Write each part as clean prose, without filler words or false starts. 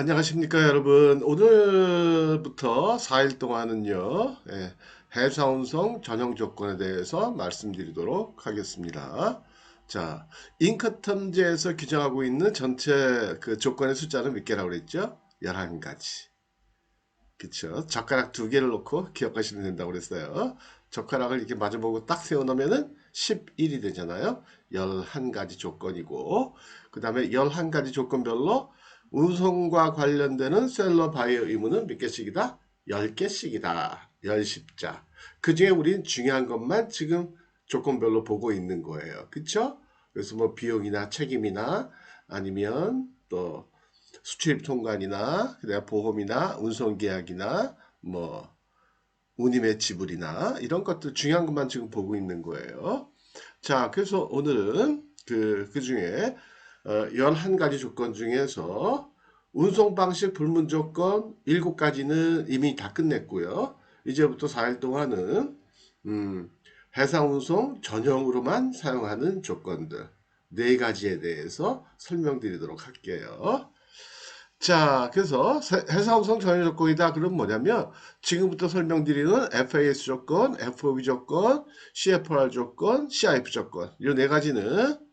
안녕하십니까, 여러분. 오늘부터 4일 동안은요, 해상운송 전형 조건에 대해서 말씀드리도록 하겠습니다. 자, 인커텀즈에서 규정하고 있는 전체 그 조건의 숫자는 몇 개라고 그랬죠? 11가지. 그쵸? 젓가락 두 개를 놓고 기억하시면 된다고 그랬어요. 젓가락을 이렇게 마주보고 딱 세워놓으면은 11이 되잖아요. 11가지 조건이고, 그 다음에 11가지 조건별로 운송과 관련되는 셀러 바이어 의무는 몇 개씩이다? 10개씩이다. 10십자. 그 중에 우린 중요한 것만 지금 조건별로 보고 있는 거예요. 그쵸? 그래서 뭐 비용이나 책임이나 아니면 또 수출입 통관이나 그다음 보험이나 운송 계약이나 뭐 운임의 지불이나 이런 것들 중요한 것만 지금 보고 있는 거예요. 자, 그래서 오늘은 그 중에 11가지 조건 중에서 운송 방식 불문 조건 7가지는 이미 다 끝냈고요. 이제부터 4일 동안은 음, 해상 운송 전형으로만 사용하는 조건들 4가지에 대해서 설명드리도록 할게요. 자, 그래서 해상우선 전혀 조건이다. 그럼 뭐냐면 지금부터 설명드리는 FAS 조건, FOB 조건, CFR 조건, CIF 조건 이 4가지는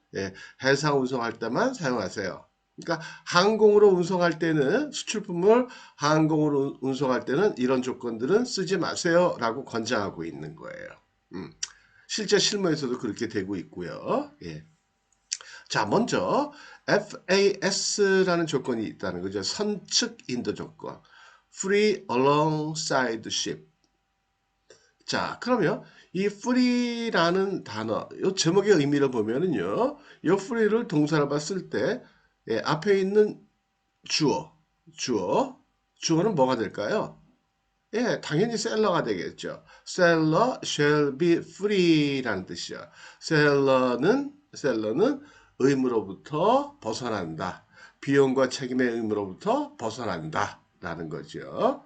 해상 운송할 때만 사용하세요. 그러니까 항공으로 운송할 때는 수출품을 항공으로 운송할 때는 이런 조건들은 쓰지 마세요라고 권장하고 있는 거예요. 실제 실무에서도 그렇게 되고 있고요. 예. 자, 먼저 FAS라는 조건이 있다는 거죠. 선측 인도 조건. Free alongside ship. 자, 그러면 이 free라는 단어, 이 제목의 의미를 보면은요, 이 free를 동사로 봤을 때 앞에 있는 주어, 주어는 뭐가 될까요? 당연히 셀러가 되겠죠. Seller shall be free라는 뜻이야. 셀러는 의무로부터 벗어난다. 비용과 책임의 의무로부터 벗어난다. 라는 거죠.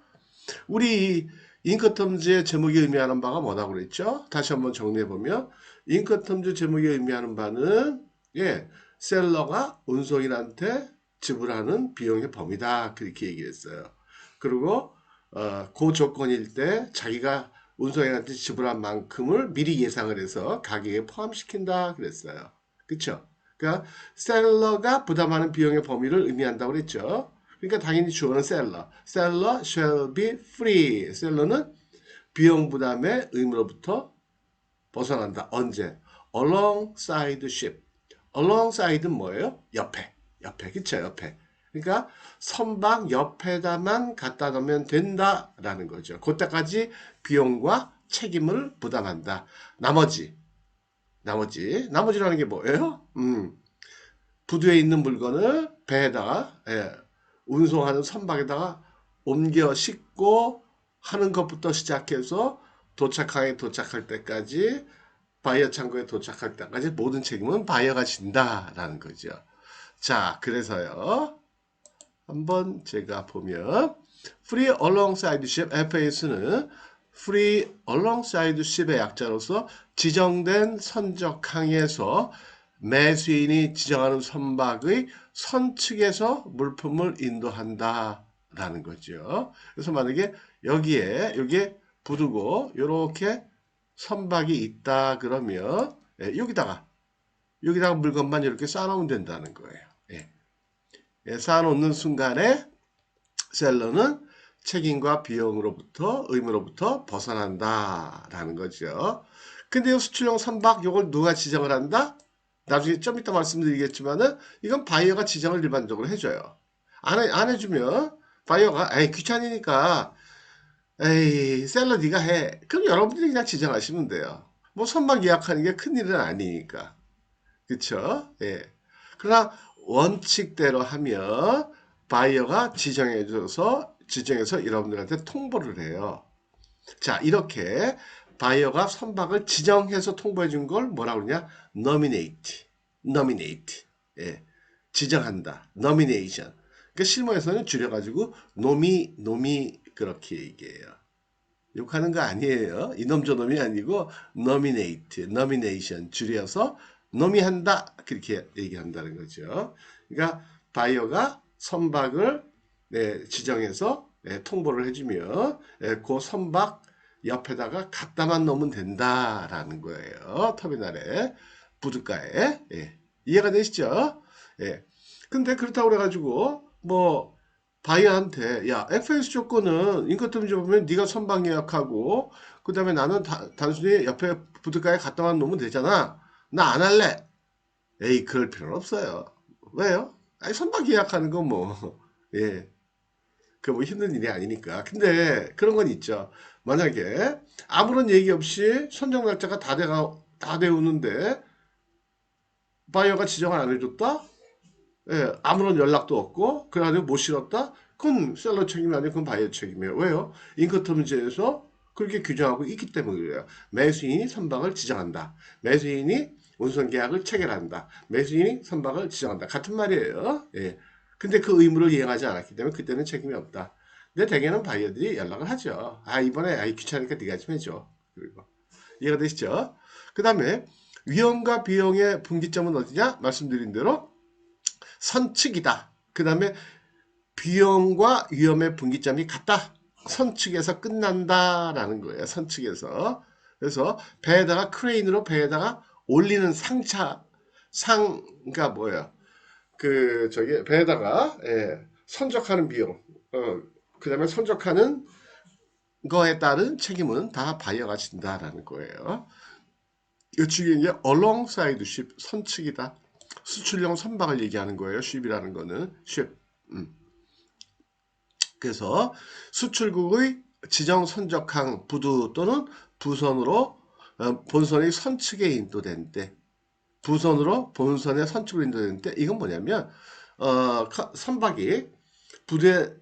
우리 인커텀즈의 제목이 의미하는 바가 뭐라고 그랬죠? 다시 한번 정리해보면 인커텀즈 제목이 의미하는 바는 셀러가 운송인한테 지불하는 비용의 범위다. 그렇게 얘기했어요. 그리고 그 조건일 때 자기가 운송인한테 지불한 만큼을 미리 예상을 해서 가격에 포함시킨다 그랬어요. 그쵸? 그러니까 셀러가 부담하는 비용의 범위를 의미한다고 그랬죠. 그러니까 당연히 주어는 셀러. 셀러 shall be free. 셀러는 비용 부담의 의무로부터 벗어난다. 언제? alongside ship. alongside는 뭐예요? 옆에. 그쵸? 옆에. 그러니까 선박 옆에다만 갖다 놓으면 된다라는 거죠. 그때까지 비용과 책임을 부담한다. 나머지라는 게 뭐예요? 부두에 있는 물건을 배에다가 운송하는 선박에다가 옮겨 싣고 하는 것부터 시작해서 도착할 때까지 바이어 창고에 도착할 때까지 모든 책임은 바이어가 진다라는 거죠. 자, 그래서요. 한번 제가 보면 Free Alongside Ship FAS는 Free Alongside Ship의 약자로서 지정된 선적항에서 매수인이 지정하는 선박의 선측에서 물품을 인도한다라는 거죠. 그래서 만약에 여기에 부두고 이렇게 선박이 있다 그러면 여기다가 물건만 이렇게 쌓아놓으면 된다는 거예요. 쌓아놓는 순간에 셀러는 책임과 비용으로부터 의무로부터 벗어난다라는 거죠. 근데 이 수출용 선박 이걸 누가 지정을 한다? 나중에 좀 이따 말씀드리겠지만은 이건 바이어가 지정을 일반적으로 해줘요. 안 해주면 바이어가 에이 귀찮으니까 에이 셀러 네가 해. 그럼 여러분들이 그냥 지정하시면 돼요. 뭐 선박 예약하는 게 큰일은 아니니까. 그쵸? 예. 그러나 원칙대로 하면 바이어가 지정해서 여러분들한테 통보를 해요. 자, 이렇게 바이어가 선박을 지정해서 통보해 준 걸 뭐라 그러냐? nominate. 예. 지정한다. nomination. 그 실무에서는 줄여가지고 노미 그렇게 얘기해요. 욕하는 거 아니에요. 이놈 저놈이 아니고 nomination 줄여서 노미한다 그렇게 얘기한다는 거죠. 그러니까 바이어가 선박을 네, 지정해서 통보를 해주면 그 선박 옆에다가 갖다만 놓으면 된다라는 거예요. 터미널에 부둣가에 이해가 되시죠? 예. 근데 그렇다고 그래가지고 뭐 바이어한테 야 FX 조건은 인커터미즈 보면 네가 선박 예약하고 그 다음에 나는 단순히 옆에 부둣가에 갖다만 놓으면 되잖아. 나 안 할래. 에이 그럴 필요는 없어요. 왜요? 아니 선박 예약하는 건 뭐 예. 그 뭐 힘든 일이 아니니까. 근데 그런 건 있죠. 만약에 아무런 얘기 없이 선정 날짜가 다 되었는데 바이어가 지정을 안 해줬다? 예, 아무런 연락도 없고 그래가지고 못 실었다? 그건 셀러 책임이 아니고 그건 바이어 책임이에요. 왜요? 인커터미즈에서 그렇게 규정하고 있기 때문에 그래요. 매수인이 선박을 지정한다. 매수인이 운송 계약을 체결한다. 매수인이 선박을 지정한다. 같은 말이에요. 예. 근데 그 의무를 이행하지 않았기 때문에 그때는 책임이 없다. 근데 대개는 바이어들이 연락을 하죠. 아 이번에 귀찮으니까 네가 좀 해줘. 그리고 이해가 되시죠? 그 다음에 위험과 비용의 분기점은 어디냐? 말씀드린 대로 선측이다. 그 다음에 비용과 위험의 분기점이 같다. 선측에서 끝난다라는 거예요. 선측에서. 그래서 배에다가 크레인으로 배에다가 올리는 그러니까 뭐예요? 그 저기 배에다가 선적하는 비용, 그다음에 선적하는 거에 따른 책임은 다 바이어가 진다라는 거예요. 이 중에 이제 alongside ship 선측이다. 수출용 선박을 얘기하는 거예요. ship이라는 거는 ship. 음. 그래서 수출국의 지정 선적항 부두 또는 부선으로 본선의 선측에 인도된 때, 부선으로 본선의 선축으로 인도된 때, 이건 뭐냐면 선박이 부두에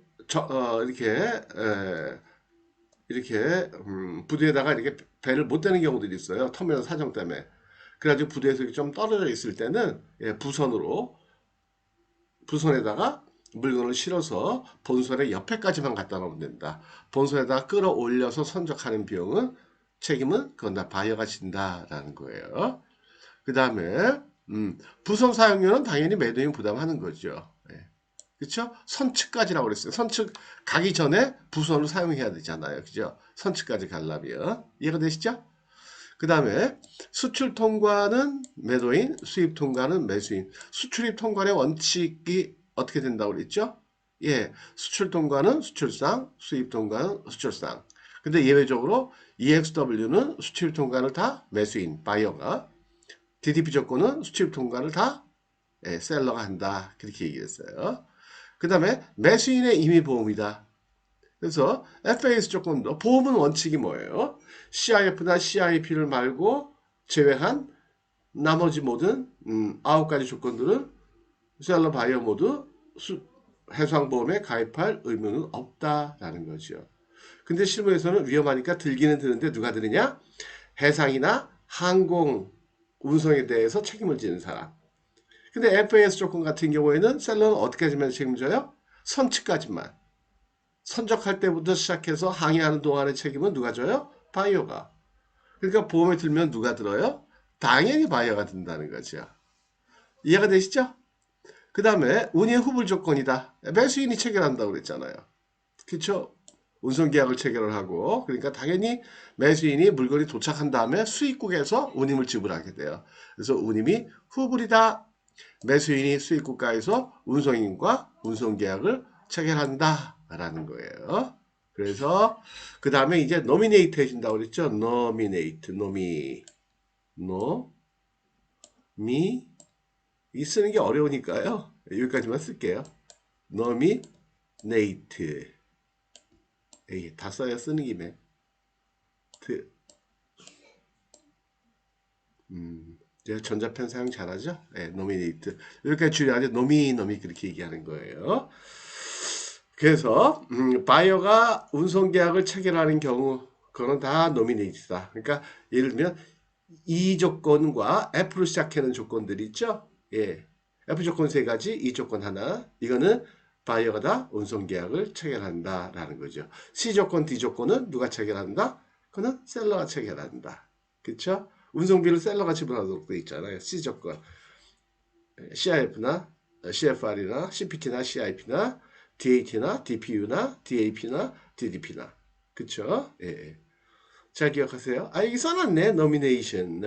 이렇게 부두에다가 이렇게 배를 못 대는 경우들이 있어요. 터미널 사정 때문에. 그래가지고 부두에서 좀 떨어져 있을 때는 부선에다가 물건을 실어서 본선의 옆에까지만 갖다 놓으면 된다. 본선에다가 끌어올려서 선적하는 비용은 책임은 그건 다 바이어가 진다라는 거예요. 그 다음에 부선 사용료는 당연히 매도인 부담하는 거죠. 그렇죠? 선측까지라고 그랬어요. 선측 가기 전에 부선을 사용해야 되잖아요. 그죠? 선측까지 가려면 이해가 되시죠? 그 다음에 수출 통과는 매도인, 수입 통과는 매수인. 수출입 통관의 원칙이 어떻게 된다고 그랬죠? 예, 수출 통과는 수출상, 수입 통과는 수출상. 근데 예외적으로 EXW는 수출 통과를 다 매수인, 바이어가, DDP 조건은 수출 통과를 다 셀러가 한다. 그렇게 얘기했어요. 그 다음에 매수인의 임의보험이다. 그래서 FAS 조건도 보험은 원칙이 뭐예요? CIF나 CIP를 말고 제외한 나머지 모든 9가지 조건들은 셀러 바이어 모두 해상보험에 가입할 의무는 없다라는 거죠. 근데 실무에서는 위험하니까 들기는 드는데 누가 들으냐? 해상이나 항공 운송에 대해서 책임을 지는 사람. 근데 FAS 조건 같은 경우에는 셀러는 어떻게 하면 책임져요? 선측까지만. 선적할 때부터 시작해서 항해하는 동안의 책임은 누가 져요? 바이어가. 그러니까 보험에 들면 누가 들어요? 당연히 바이어가 든다는 거죠. 이해가 되시죠? 그 다음에 운임 후불 조건이다. 매수인이 체결한다고 그랬잖아요. 그렇죠? 운송계약을 체결을 하고 그러니까 당연히 매수인이 물건이 도착한 다음에 수입국에서 운임을 지불하게 돼요. 그래서 운임이 후불이다. 매수인이 수입국가에서 운송인과 운송계약을 체결한다라는 거예요. 그래서 그 다음에 이제 노미네이트 해준다고 그랬죠. 노미네이트, 노미, 이 쓰는 게 어려우니까요. 여기까지만 쓸게요. 노미네이트. 에이, 다 써야 쓰는 김에. 제가 전자편 사용 잘하죠? 네, 노미네이트. 여기까지 줄여가지고 노미 그렇게 얘기하는 거예요. 그래서 바이어가 운송계약을 체결하는 경우 그거는 다 노미네이트다. 그러니까 예를 들면 이 조건과 F로 시작하는 조건들이 있죠. 예, F 조건 세 가지, 이 조건 하나. 이거는 바이어가 다 운송계약을 체결한다라는 거죠. C 조건, D 조건은 누가 체결한다? 그거는 셀러가 체결한다. 그렇죠? 운송비를 셀러가 지불하도록 돼 있잖아요. C 조건, CIF나 CFR이나 CPT나 CIP나 DAT나 DPU나 DAP나 DDP나. 그쵸? 예. 잘 기억하세요. 아, 여기 써놨네. nomination.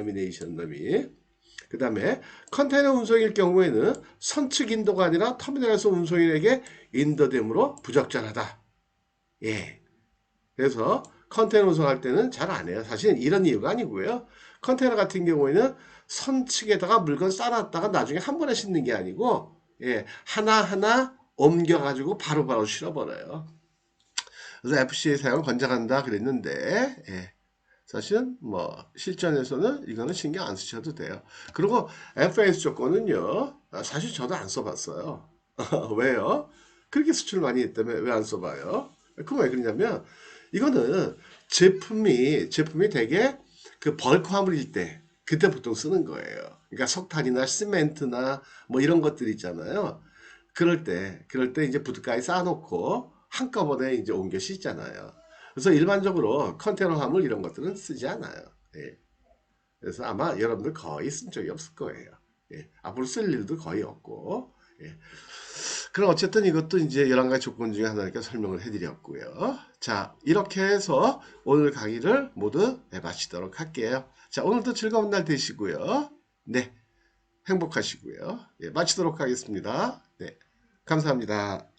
그 다음에 컨테이너 운송일 경우에는 선측 인도가 아니라 터미널에서 운송인에게 인도됨으로 부적절하다. 예. 그래서 컨테이너 운송할 때는 잘 안 해요. 사실 이런 이유가 아니고요. 컨테이너 같은 경우에는 선측에다가 물건 쌓아놨다가 나중에 한 번에 싣는 게 아니고, 예, 하나하나 옮겨가지고 바로바로 실어버려요. 그래서 FCA 사용을 권장한다 그랬는데, 예. 사실은 뭐 실전에서는 이거는 신경 안 쓰셔도 돼요. 그리고 FAS 조건은요. 사실 저도 안 써봤어요. 왜요? 그렇게 수출 많이 했다며 왜 안 써봐요? 그건 왜 그러냐면 이거는 제품이 되게 그 벌크 화물일 때 그때 보통 쓰는 거예요. 그러니까 석탄이나 시멘트나 뭐 이런 것들 있잖아요. 그럴 때 이제 부둣가에 쌓아놓고 한꺼번에 이제 옮겨 싣잖아요. 그래서 일반적으로 컨테이너 화물 이런 것들은 쓰지 않아요. 예. 그래서 아마 여러분들 거의 쓴 적이 없을 거예요. 예. 앞으로 쓸 일도 거의 없고. 예. 그럼 어쨌든 이것도 이제 11가지 조건 중에 하나니까 설명을 해드렸고요. 자, 이렇게 해서 오늘 강의를 모두 마치도록 할게요. 자, 오늘도 즐거운 날 되시고요. 네, 행복하시고요. 예, 마치도록 하겠습니다. 네, 감사합니다.